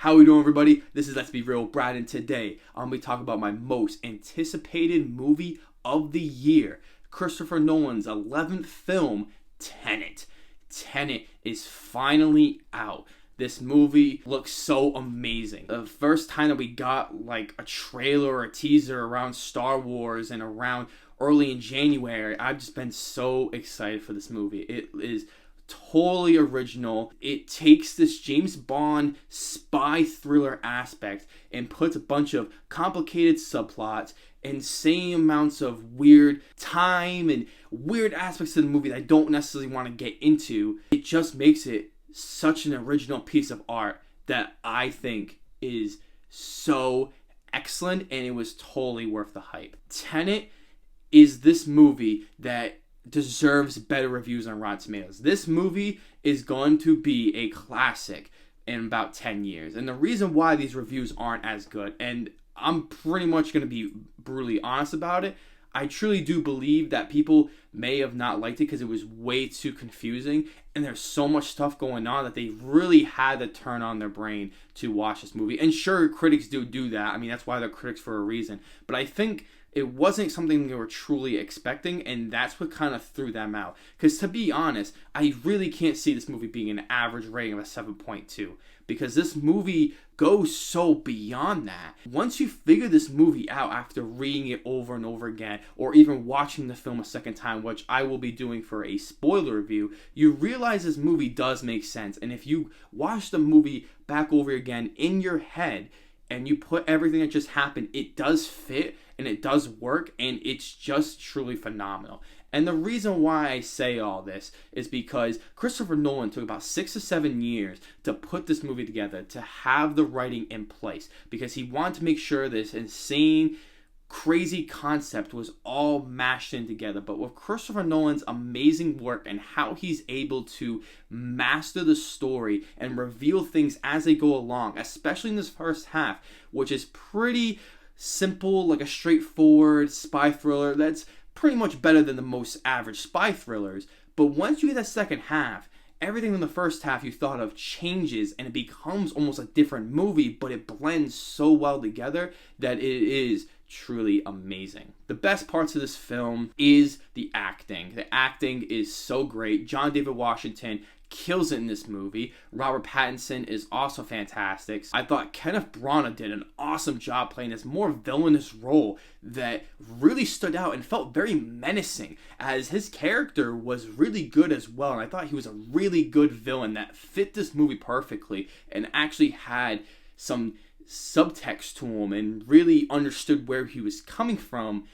How we doing, everybody? This is Let's Be Real, Brad, and today I'm going to be talking about my most anticipated movie of the year, Christopher Nolan's 11th film, Tenet. Tenet is finally out. This movie looks so amazing. The first time that we got like a trailer or a teaser around Star Wars and around early in January, I've just been so excited for this movie. It is totally original. It takes this James Bond spy thriller aspect and puts a bunch of complicated subplots, insane amounts of weird time and weird aspects of the movie that I don't necessarily want to get into. It just makes it such an original piece of art that I think is so excellent, and it was totally worth the hype. Tenet is this movie that deserves better reviews on Rotten Tomatoes. This movie is going to be a classic in about 10 years. And the reason why these reviews aren't as good, and I'm pretty much going to be brutally honest about it, I truly do believe that people may have not liked it because it was way too confusing and there's so much stuff going on that they really had to turn on their brain to watch this movie. And sure, critics do that. I mean, that's why they're critics for a reason. But I think it wasn't something they were truly expecting, and that's what kind of threw them out. Because to be honest, I really can't see this movie being an average rating of a 7.2, because this movie goes so beyond that. Once you figure this movie out after reading it over and over again, or even watching the film a second time, which I will be doing for a spoiler review, you realize this movie does make sense. And if you watch the movie back over again in your head, and you put everything that just happened, it does fit and it does work, and it's just truly phenomenal. And the reason why I say all this is because Christopher Nolan took about 6 to 7 years to put this movie together, to have the writing in place, because he wanted to make sure this insane, crazy concept was all mashed in together. But with Christopher Nolan's amazing work and how he's able to master the story and reveal things as they go along, especially in this first half, which is pretty simple, like a straightforward spy thriller that's pretty much better than the most average spy thrillers. But once you get that second half, everything in the first half you thought of changes and it becomes almost a different movie, but it blends so well together that it is truly amazing. The best parts of this film is the acting. The acting is so great. John David Washington kills it in this movie. Robert Pattinson is also fantastic. I thought Kenneth Branagh did an awesome job playing this more villainous role that really stood out and felt very menacing, as his character was really good as well. And I thought he was a really good villain that fit this movie perfectly and actually had some subtext to him and really understood where he was coming from,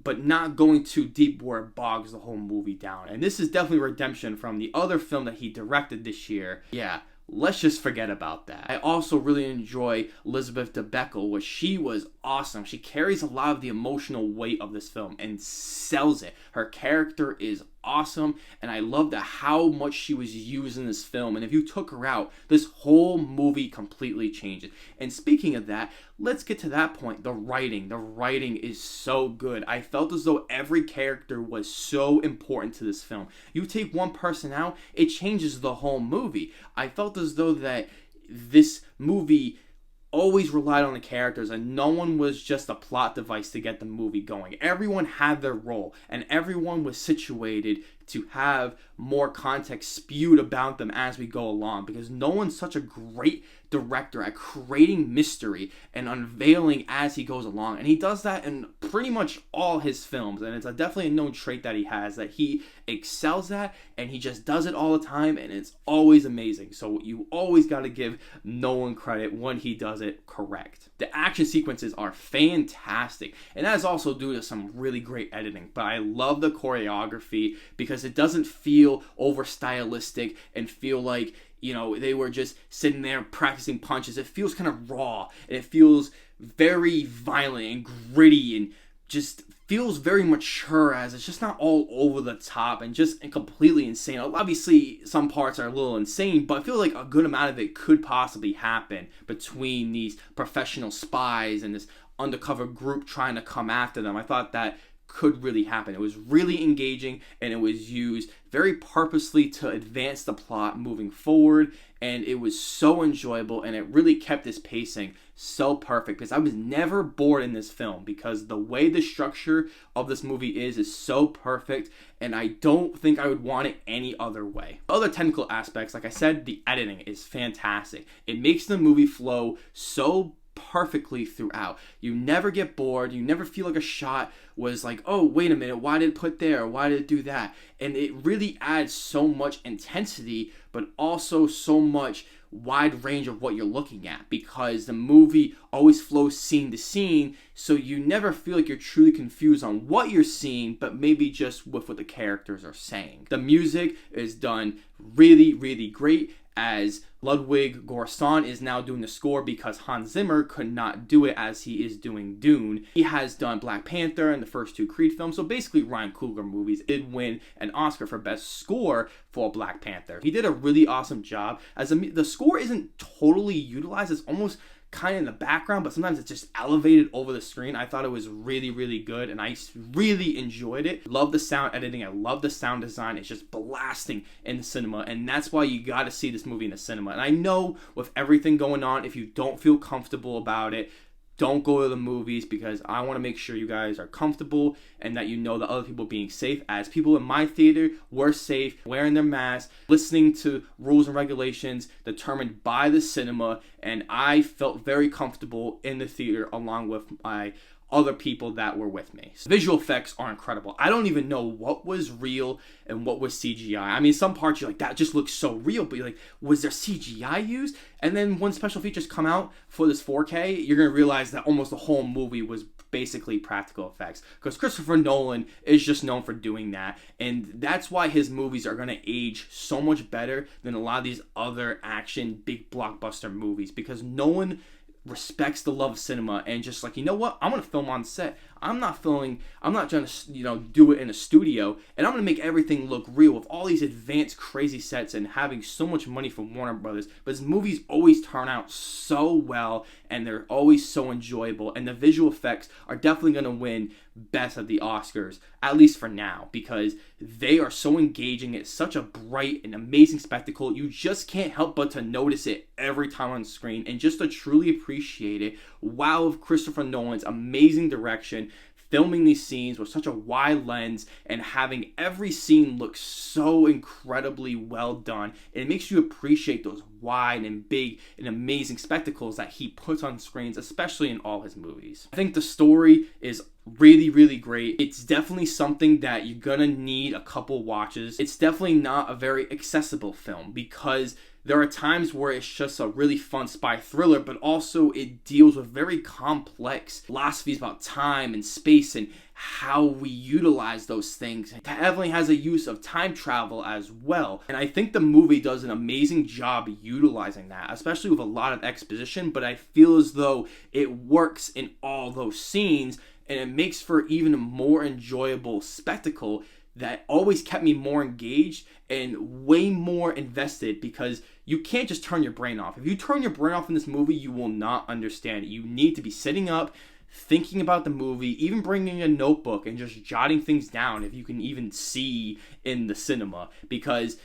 but not going too deep where it bogs the whole movie down. And this is definitely redemption from the other film that he directed this year. Yeah, let's just forget about that. I also really enjoy Elizabeth Debicki, which she was awesome. She carries a lot of the emotional weight of this film and sells it. Her character is awesome, and I love how much she was used in this film. And if you took her out, this whole movie completely changes. And speaking of that, let's get to that point. The writing is so good. I felt as though every character was so important to this film. You take one person out, it changes the whole movie. I felt as though that this movie always relied on the characters, and no one was just a plot device to get the movie going. Everyone had their role, and everyone was situated to have more context spewed about them as we go along, because Nolan's such a great director at creating mystery and unveiling as he goes along, and he does that in pretty much all his films, and it's definitely a known trait that he has, that he excels at, and he just does it all the time, and it's always amazing. So you always got to give Nolan credit when he does it correct. The action sequences are fantastic, and that is also due to some really great editing, but I love the choreography because it doesn't feel over stylistic and feel like, you know, they were just sitting there practicing punches. It feels kind of raw, and it feels very violent and gritty, and just feels very mature, as it's just not all over the top and just completely insane. Obviously, some parts are a little insane, but I feel like a good amount of it could possibly happen between these professional spies and this undercover group trying to come after them. I thought that could really happen. It was really engaging, and it was used very purposely to advance the plot moving forward, and it was so enjoyable, and it really kept this pacing so perfect because I was never bored in this film because the way the structure of this movie is so perfect, and I don't think I would want it any other way. Other technical aspects, like I said, the editing is fantastic. It makes the movie flow so perfectly throughout. You never get bored. You never feel like a shot was like, oh, wait a minute, why did it put there? Why did it do that? And it really adds so much intensity, but also so much wide range of what you're looking at because the movie always flows scene to scene, so you never feel like you're truly confused on what you're seeing, but maybe just with what the characters are saying. The music is done really, really great, as Ludwig Göransson is now doing the score because Hans Zimmer could not do it as he is doing Dune. He has done Black Panther and the first two Creed films, so basically Ryan Coogler movies. Did win an Oscar for Best Score for Black Panther. He did a really awesome job, as the score isn't totally utilized. It's almost kind of in the background, but sometimes it's just elevated over the screen. I thought it was really, really good, and I really enjoyed it. Love the sound editing. I love the sound design. It's just blasting in the cinema, and that's why you got to see this movie in the cinema. And I know with everything going on, if you don't feel comfortable about it, don't go to the movies, because I want to make sure you guys are comfortable and that you know that other people are being safe. As people in my theater were safe, wearing their masks, listening to rules and regulations determined by the cinema, and I felt very comfortable in the theater along with my other people that were with me. So visual effects are incredible. I don't even know what was real and what was CGI. I mean, some parts you're like, that just looks so real, but you're like, was there CGI used? And then when special features come out for this 4K, you're gonna realize that almost the whole movie was basically practical effects, because Christopher Nolan is just known for doing that, and that's why his movies are going to age so much better than a lot of these other action big blockbuster movies, because Nolan respects the love of cinema and just like, you know what, I'm gonna film on set. I'm not trying to do it in a studio, and I'm gonna make everything look real with all these advanced crazy sets and having so much money from Warner Brothers. But his movies always turn out so well, and they're always so enjoyable, and the visual effects are definitely gonna win best at the Oscars, at least for now, because they are so engaging. It's such a bright and amazing spectacle. You just can't help but to notice it every time on screen and just to truly appreciate it. Wow, of Christopher Nolan's amazing direction, filming these scenes with such a wide lens and having every scene look so incredibly well done. And it makes you appreciate those wide and big and amazing spectacles that he puts on screens, especially in all his movies. I think the story is really, really great. It's definitely something that you're gonna need a couple watches. It's definitely not a very accessible film, because there are times where it's just a really fun spy thriller, but also it deals with very complex philosophies about time and space and how we utilize those things. It definitely has a use of time travel as well. And I think the movie does an amazing job utilizing that, especially with a lot of exposition, but I feel as though it works in all those scenes, and it makes for even a more enjoyable spectacle that always kept me more engaged and way more invested, because you can't just turn your brain off. If you turn your brain off in this movie, you will not understand it. You need to be sitting up, thinking about the movie, even bringing a notebook and just jotting things down if you can even see in the cinema, because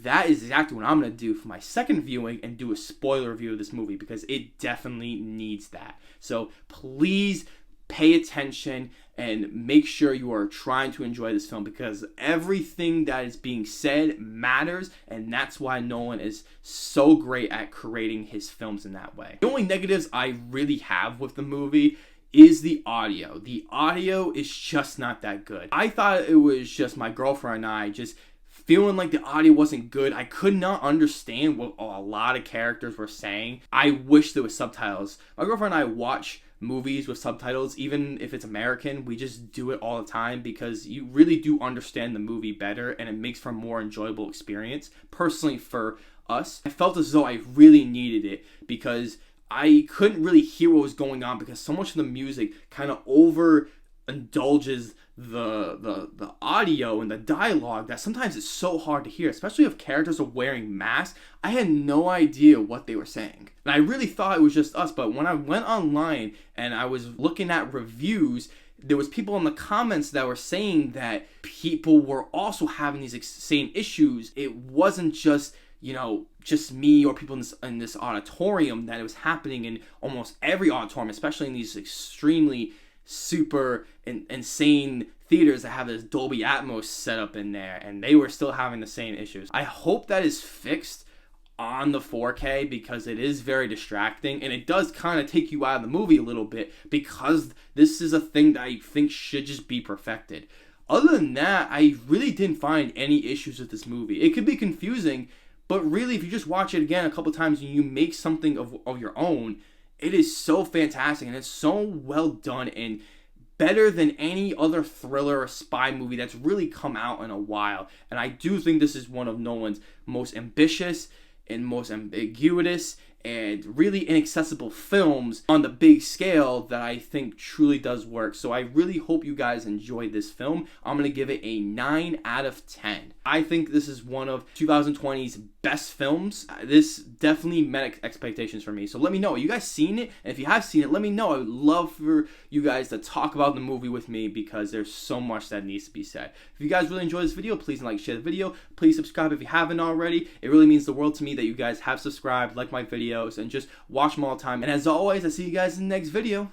that is exactly what I'm going to do for my second viewing and do a spoiler review of this movie, because it definitely needs that. So please pay attention and make sure you are trying to enjoy this film, because everything that is being said matters, and that's why Nolan is so great at creating his films in that way. The only negatives I really have with the movie is the audio. The audio is just not that good. I thought it was just my girlfriend and I just feeling like the audio wasn't good. I could not understand what a lot of characters were saying. I wish there was subtitles. My girlfriend and I watch movies with subtitles, even if it's American. We just do it all the time because you really do understand the movie better, and it makes for a more enjoyable experience. Personally, for us, I felt as though I really needed it, because I couldn't really hear what was going on, because so much of the music kind of overindulges the audio and the dialogue that sometimes it's so hard to hear, especially if characters are wearing masks. I had no idea what they were saying, and I really thought it was just us, but when I went online and I was looking at reviews, there was people in the comments that were saying that people were also having these same issues. It wasn't just, just me or people in this auditorium, that it was happening in almost every auditorium, especially in these extremely super insane theaters that have this Dolby Atmos set up in there, and they were still having the same issues. I hope that is fixed on the 4K, because it is very distracting and it does kind of take you out of the movie a little bit, because this is a thing that I think should just be perfected. Other than that, I really didn't find any issues with this movie. It could be confusing, but really if you just watch it again a couple times and you make something of your own, it is so fantastic and it's so well done and better than any other thriller or spy movie that's really come out in a while. And I do think this is one of Nolan's most ambitious and most ambiguous and really inaccessible films on the big scale that I think truly does work. So I really hope you guys enjoyed this film. I'm going to give it a 9 out of 10. I think this is one of 2020's best films. This definitely met expectations for me. So let me know. You guys seen it? And if you have seen it, let me know. I would love for you guys to talk about the movie with me, because there's so much that needs to be said. If you guys really enjoyed this video, please like, share the video. Please subscribe if you haven't already. It really means the world to me that you guys have subscribed, like my videos, and just watch them all the time. And as always, I see you guys in the next video.